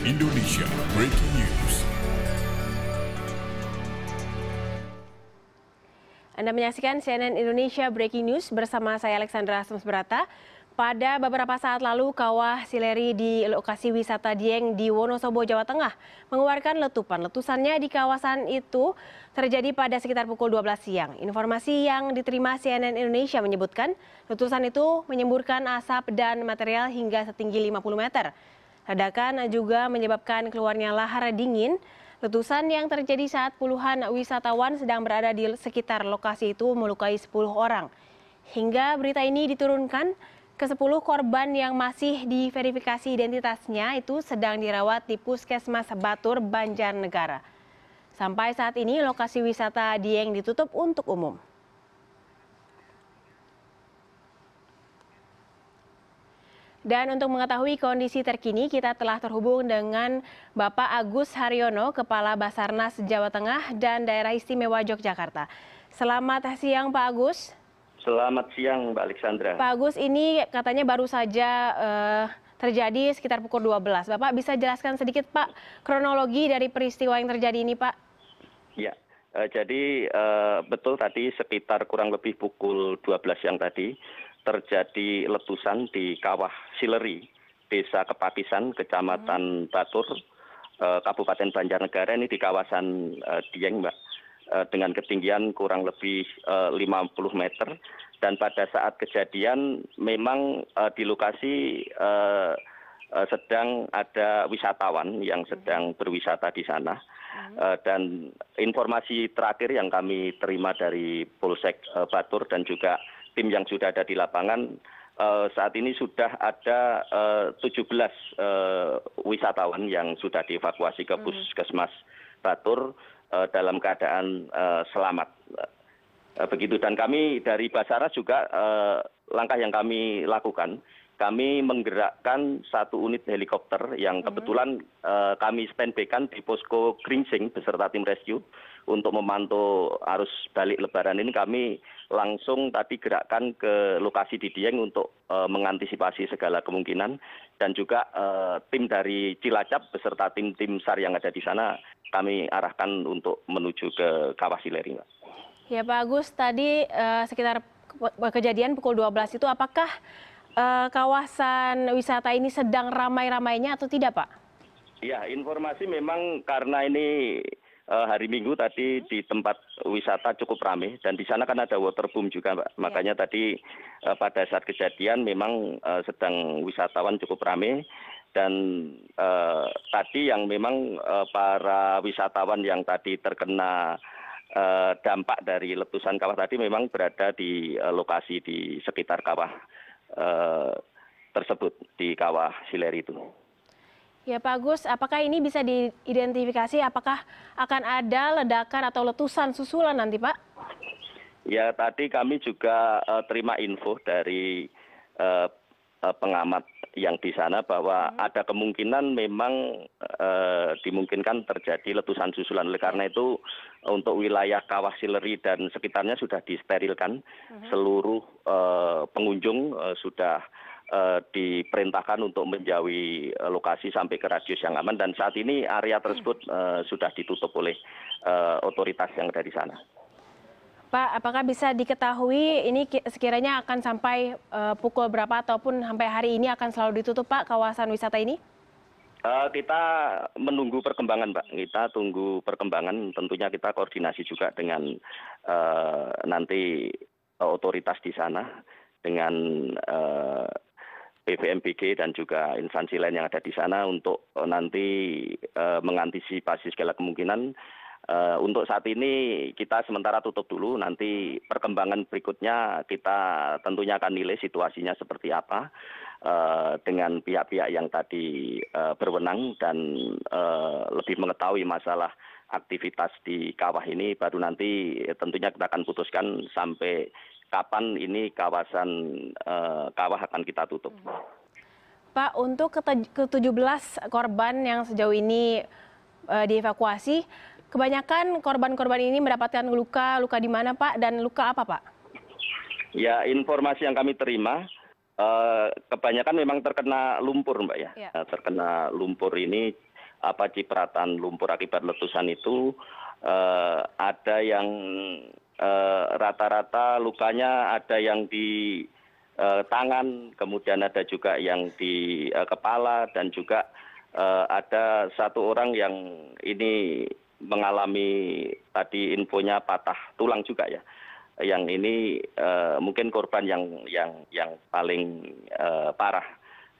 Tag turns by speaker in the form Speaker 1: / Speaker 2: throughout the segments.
Speaker 1: Indonesia Breaking News.
Speaker 2: Anda menyaksikan CNN Indonesia Breaking News bersama saya Alexandra Semsberata. Pada beberapa saat lalu, Kawah Sileri di lokasi wisata Dieng di Wonosobo, Jawa Tengah mengeluarkan letupan. Letusannya di kawasan itu terjadi pada sekitar pukul 12 siang. Informasi yang diterima CNN Indonesia menyebutkan letusan itu menyemburkan asap dan material hingga setinggi 50 meter. Ledakan juga menyebabkan keluarnya lahar dingin. Letusan yang terjadi saat puluhan wisatawan sedang berada di sekitar lokasi itu melukai 10 orang. Hingga berita ini diturunkan, ke-10 korban yang masih diverifikasi identitasnya itu sedang dirawat di Puskesmas Batur, Banjarnegara. Sampai saat ini lokasi wisata Dieng ditutup untuk umum. Dan untuk mengetahui kondisi terkini, kita telah terhubung dengan Bapak Agus Haryono, Kepala Basarnas Jawa Tengah dan Daerah Istimewa Yogyakarta. Selamat siang Pak Agus.
Speaker 3: Selamat siang Mbak Alexandra.
Speaker 2: Pak Agus, ini katanya baru saja terjadi sekitar pukul 12. Bapak bisa jelaskan sedikit Pak kronologi dari peristiwa yang terjadi ini Pak?
Speaker 3: Ya, jadi betul tadi sekitar kurang lebih pukul 12 siang tadi terjadi letusan di Kawah Sileri, Desa Kepakisan, Kecamatan Batur, Kabupaten Banjarnegara, ini di kawasan Dieng, Mbak, dengan ketinggian kurang lebih 50 meter. Dan pada saat kejadian memang di lokasi sedang ada wisatawan yang sedang berwisata di sana. Dan informasi terakhir yang kami terima dari Polsek Batur dan juga tim yang sudah ada di lapangan, saat ini sudah ada 17 wisatawan yang sudah dievakuasi ke Puskesmas Batur dalam keadaan selamat. Begitu, dan kami dari Basarnas juga langkah yang kami lakukan, kami menggerakkan 1 unit helikopter yang kebetulan kami standby-kan di posko Gringsing beserta tim rescue untuk memantau arus balik Lebaran ini. Kami langsung tadi gerakkan ke lokasi di Dieng untuk mengantisipasi segala kemungkinan, dan juga tim dari Cilacap beserta tim-tim SAR yang ada di sana kami arahkan untuk menuju ke Kawah Sileri.
Speaker 2: Ya Pak Agus, tadi sekitar kejadian pukul 12 itu apakah kawasan wisata ini sedang ramai-ramainya atau tidak Pak?
Speaker 3: Ya, informasi memang karena ini hari Minggu tadi di tempat wisata cukup ramai, dan di sana kan ada waterboom juga, Mbak. Makanya tadi pada saat kejadian memang sedang wisatawan cukup ramai, dan tadi yang memang para wisatawan yang tadi terkena dampak dari letusan kawah tadi memang berada di lokasi di sekitar kawah tersebut, di Kawah Sileri itu.
Speaker 2: Ya Pak Agus, apakah ini bisa diidentifikasi apakah akan ada ledakan atau letusan susulan nanti Pak?
Speaker 3: Ya, tadi kami juga terima info dari pengamat yang di sana bahwa ada kemungkinan memang dimungkinkan terjadi letusan susulan. Oleh karena itu untuk wilayah Kawah Sileri dan sekitarnya sudah disterilkan. Seluruh pengunjung sudah diperintahkan untuk menjauhi lokasi sampai ke radius yang aman, dan saat ini area tersebut sudah ditutup oleh otoritas yang ada di sana.
Speaker 2: Pak, apakah bisa diketahui ini sekiranya akan sampai pukul berapa ataupun sampai hari ini akan selalu ditutup Pak kawasan wisata ini?
Speaker 3: Kita menunggu perkembangan, Pak. Kita tunggu perkembangan. Tentunya kita koordinasi juga dengan nanti otoritas di sana, dengan BVMBG dan juga instansi lain yang ada di sana untuk nanti mengantisipasi segala kemungkinan. Untuk saat ini kita sementara tutup dulu, nanti perkembangan berikutnya kita tentunya akan nilai situasinya seperti apa dengan pihak-pihak yang tadi berwenang, dan lebih mengetahui masalah aktivitas di kawah ini, baru nanti tentunya kita akan putuskan sampai kapan ini kawasan kawah akan kita tutup.
Speaker 2: Pak, untuk ke-17 korban yang sejauh ini dievakuasi, kebanyakan korban-korban ini mendapatkan luka di mana Pak, dan luka apa Pak?
Speaker 3: Ya, informasi yang kami terima, kebanyakan memang terkena lumpur, Mbak ya. Terkena lumpur ini cipratan lumpur akibat letusan itu ada yang rata-rata lukanya ada yang di tangan, kemudian ada juga yang di kepala, dan juga ada satu orang yang ini mengalami tadi infonya patah tulang juga ya. Yang ini mungkin korban yang paling parah.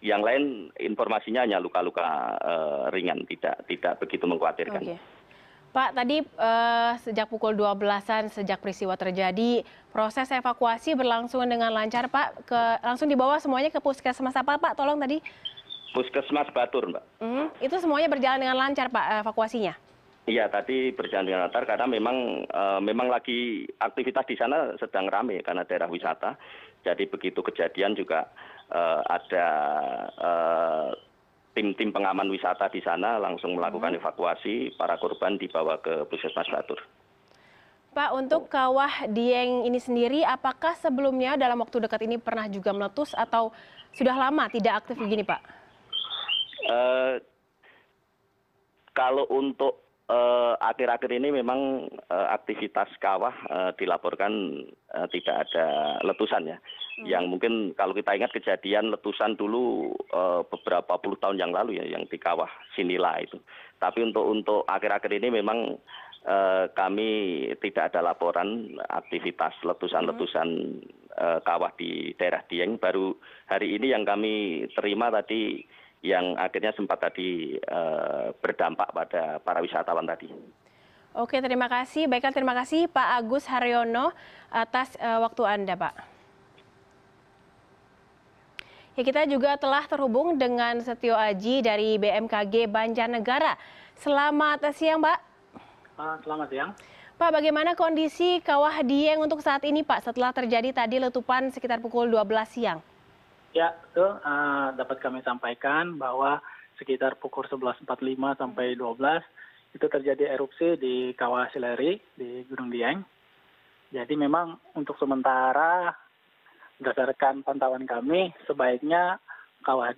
Speaker 3: Yang lain informasinya hanya luka-luka ringan, tidak begitu mengkhawatirkan.
Speaker 2: Oke. Pak, tadi sejak pukul 12-an sejak peristiwa terjadi, proses evakuasi berlangsung dengan lancar, Pak. Langsung dibawa semuanya ke puskesmas apa, Pak? Tolong tadi.
Speaker 3: Puskesmas Batur, Mbak.
Speaker 2: Itu semuanya berjalan dengan lancar, Pak, evakuasinya?
Speaker 3: Iya, tadi berjalan dengan lancar karena memang lagi aktivitas di sana sedang ramai karena daerah wisata. Jadi begitu kejadian juga ada tim-tim pengaman wisata di sana langsung melakukan evakuasi, para korban dibawa ke Puskesmas Batur.
Speaker 2: Pak, untuk kawah Dieng ini sendiri, apakah sebelumnya dalam waktu dekat ini pernah juga meletus atau sudah lama tidak aktif begini, Pak?
Speaker 3: Kalau untuk akhir-akhir ini memang aktivitas kawah dilaporkan tidak ada letusan ya. Yang mungkin kalau kita ingat kejadian letusan dulu beberapa puluh tahun yang lalu ya, yang di kawah Sinila itu. Tapi untuk akhir-akhir ini memang kami tidak ada laporan aktivitas letusan-letusan kawah di daerah Dieng. Baru hari ini yang kami terima tadi, yang akhirnya sempat tadi berdampak pada para wisatawan tadi.
Speaker 2: Oke, terima kasih. Baiklah, terima kasih Pak Agus Haryono atas waktu Anda, Pak. Ya, kita juga telah terhubung dengan Setio Aji dari BMKG Banjarnegara. Selamat siang, Pak.
Speaker 4: Selamat siang.
Speaker 2: Pak, bagaimana kondisi kawah Dieng untuk saat ini, Pak, setelah terjadi tadi letupan sekitar pukul 12 siang?
Speaker 4: Ya, betul. Dapat kami sampaikan bahwa sekitar pukul 11.45 sampai 12 itu terjadi erupsi di Kawah Sileri di Gunung Dieng. Jadi memang untuk sementara berdasarkan pantauan kami sebaiknya Kawah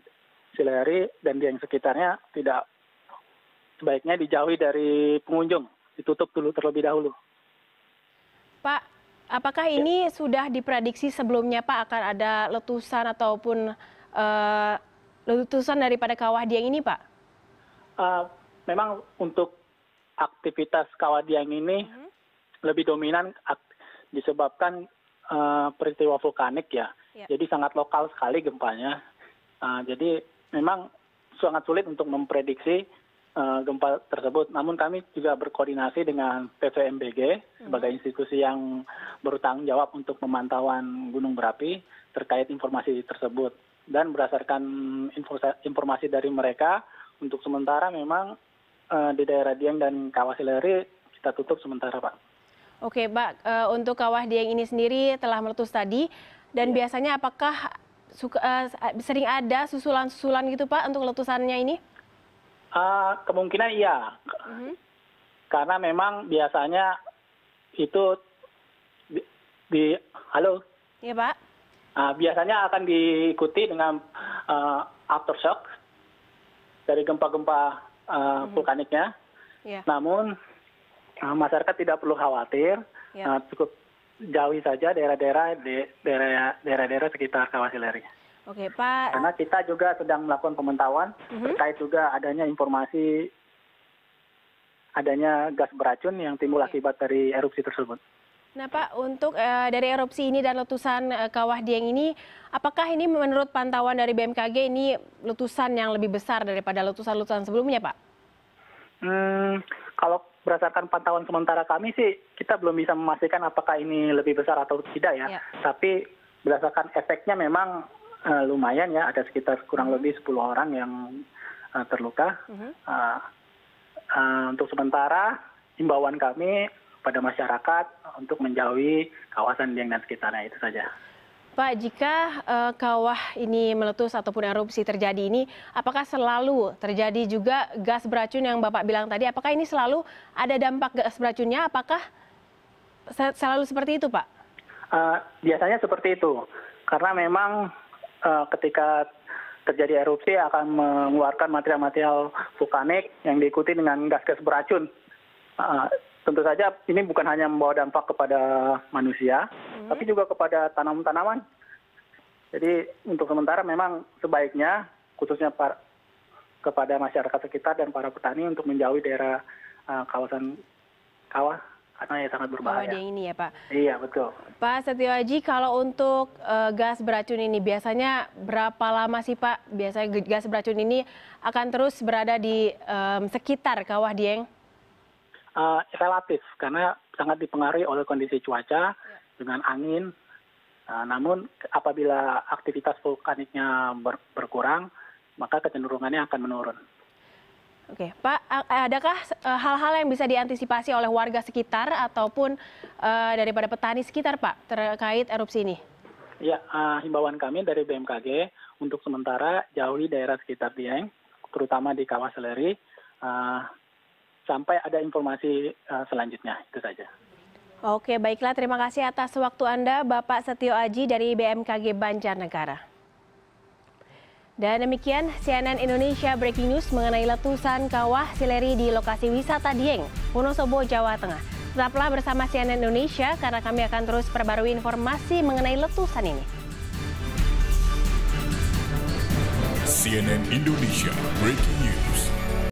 Speaker 4: Sileri dan Dieng sekitarnya tidak sebaiknya dijauhi dari pengunjung, ditutup dulu terlebih dahulu.
Speaker 2: Pak, apakah ini sudah diprediksi sebelumnya, Pak, akan ada letusan ataupun letusan daripada Kawah Dieng ini, Pak?
Speaker 4: Memang untuk aktivitas Kawah Dieng ini lebih dominan disebabkan peristiwa vulkanik ya. Jadi sangat lokal sekali gempanya. Jadi memang sangat sulit untuk memprediksi gempa tersebut. Namun kami juga berkoordinasi dengan PVMBG sebagai institusi yang bertanggung jawab untuk pemantauan gunung berapi terkait informasi tersebut. Dan berdasarkan informasi dari mereka, untuk sementara memang di daerah Dieng dan Kawah Sileri kita tutup sementara, Pak.
Speaker 2: Oke, Pak. Untuk Kawah Dieng ini sendiri telah meletus tadi. Dan biasanya apakah sering ada susulan-susulan gitu, Pak, untuk letusannya ini?
Speaker 4: Kemungkinan iya, karena memang biasanya itu halo,
Speaker 2: iya Pak.
Speaker 4: Biasanya akan diikuti dengan aftershock dari gempa-gempa vulkaniknya. Namun masyarakat tidak perlu khawatir, cukup jauhi saja daerah-daerah sekitar Kawah Sileri.
Speaker 2: Oke, Pak.
Speaker 4: Karena kita juga sedang melakukan pemantauan terkait juga adanya informasi adanya gas beracun yang timbul akibat dari erupsi tersebut.
Speaker 2: Nah, Pak, untuk dari erupsi ini dan letusan Kawah Dieng ini, apakah ini menurut pantauan dari BMKG ini letusan yang lebih besar daripada letusan-letusan sebelumnya, Pak?
Speaker 4: Kalau berdasarkan pantauan sementara kami sih, kita belum bisa memastikan apakah ini lebih besar atau tidak ya. Tapi berdasarkan efeknya memang lumayan ya, ada sekitar kurang lebih 10 orang yang terluka. Untuk sementara, himbauan kami pada masyarakat untuk menjauhi kawasan Dieng dan sekitarnya, itu saja.
Speaker 2: Pak, jika kawah ini meletus ataupun erupsi terjadi ini, apakah selalu terjadi juga gas beracun yang Bapak bilang tadi? Apakah ini selalu ada dampak gas beracunnya? Apakah selalu seperti itu, Pak?
Speaker 4: Biasanya seperti itu, karena memang ketika terjadi erupsi akan mengeluarkan material-material vulkanik yang diikuti dengan gas-gas beracun. Tentu saja ini bukan hanya membawa dampak kepada manusia, tapi juga kepada tanaman-tanaman. Jadi untuk sementara memang sebaiknya khususnya kepada masyarakat sekitar dan para petani untuk menjauhi daerah kawasan kawah karena ya sangat berbahaya.
Speaker 2: Kawah Dieng ini ya Pak?
Speaker 4: Iya betul.
Speaker 2: Pak Setioaji, kalau untuk gas beracun ini biasanya berapa lama sih Pak? Biasanya gas beracun ini akan terus berada di sekitar Kawah Dieng?
Speaker 4: Relatif, karena sangat dipengaruhi oleh kondisi cuaca dengan angin. Namun apabila aktivitas vulkaniknya berkurang, maka kecenderungannya akan menurun.
Speaker 2: Oke, Pak, adakah hal-hal yang bisa diantisipasi oleh warga sekitar ataupun daripada petani sekitar, Pak, terkait erupsi ini?
Speaker 4: Ya, himbauan kami dari BMKG untuk sementara jauhi daerah sekitar Dieng, terutama di Kawah Sileri, sampai ada informasi selanjutnya. Itu saja.
Speaker 2: Oke, baiklah. Terima kasih atas waktu Anda, Bapak Setioaji dari BMKG Banjarnegara. Dan demikian CNN Indonesia Breaking News mengenai letusan Kawah Sileri di lokasi wisata Dieng, Wonosobo, Jawa Tengah. Tetaplah bersama CNN Indonesia karena kami akan terus perbarui informasi mengenai letusan ini.
Speaker 1: CNN Indonesia Breaking News.